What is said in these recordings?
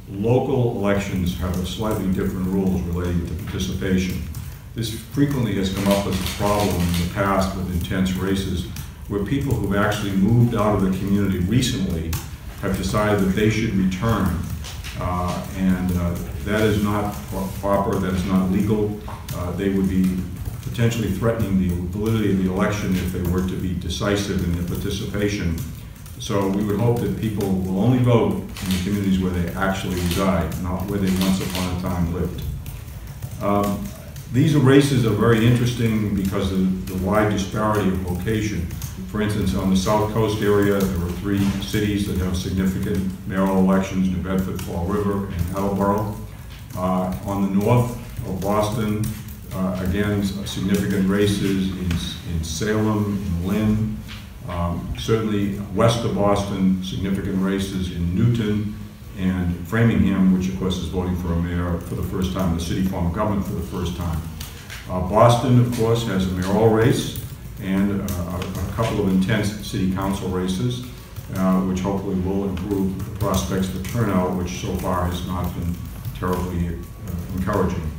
local elections have slightly different rules relating to participation. This frequently has come up as a problem in the past with intense races where people who've actually moved out of the community recently have decided that they should return. That is not proper, that is not legal. They would be potentially threatening the validity of the election if they were to be decisive in their participation. So we would hope that people will only vote in the communities where they actually reside, not where they once upon a time lived. These races are very interesting because of the wide disparity of location. For instance, on the South Coast area, there are 3 cities that have significant mayoral elections: New Bedford, Fall River, and Attleboro. On the north of Boston, again, significant races in Salem, in Lynn. Certainly west of Boston, significant races in Newton and Framingham, which of course is voting for a mayor for the first time, the city form of government for the first time. Boston, of course, has a mayoral race and a couple of intense city council races, which hopefully will improve the prospects for turnout, which so far has not been terribly encouraging.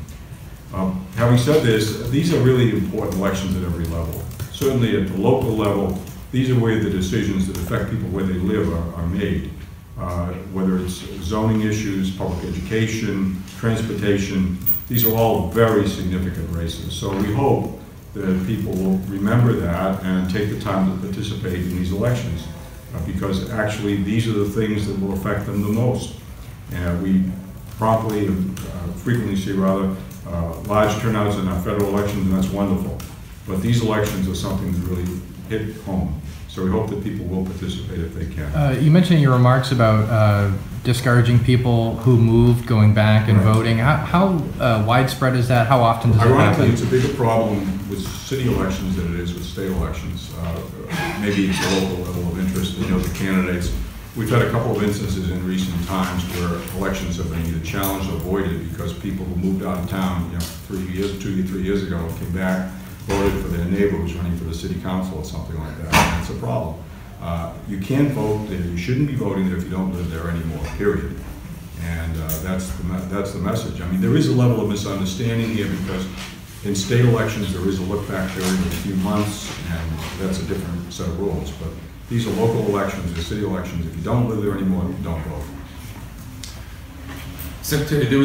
Having said this, these are really important elections at every level. Certainly at the local level, these are where the decisions that affect people where they live are made. Whether it's zoning issues, public education, transportation, these are all very significant races. So we hope that people will remember that and take the time to participate in these elections, because actually these are the things that will affect them the most. And we promptly and frequently see rather large turnouts in our federal elections, and that's wonderful. But these elections are something that really hit home. So we hope that people will participate if they can. You mentioned in your remarks about discouraging people who moved going back and voting. How widespread is that? How often does it happen? Ironically, it's a bigger problem with city elections than it is with state elections. Maybe it's a local level of interest in the candidates. We've had a couple of instances in recent times where elections have been either challenged or avoided because people who moved out of town 2 to 3 years ago came back, voted for their neighbor who's running for the city council or something like that. And it's a problem. You can't vote there. You shouldn't be voting there if you don't live there anymore, period. And that's the message. I mean, there is a level of misunderstanding here because in state elections there is a look-back period of a few months, and that's a different set of rules. But these are local elections, they're city elections. If you don't live there anymore, you don't vote. Secretary, there was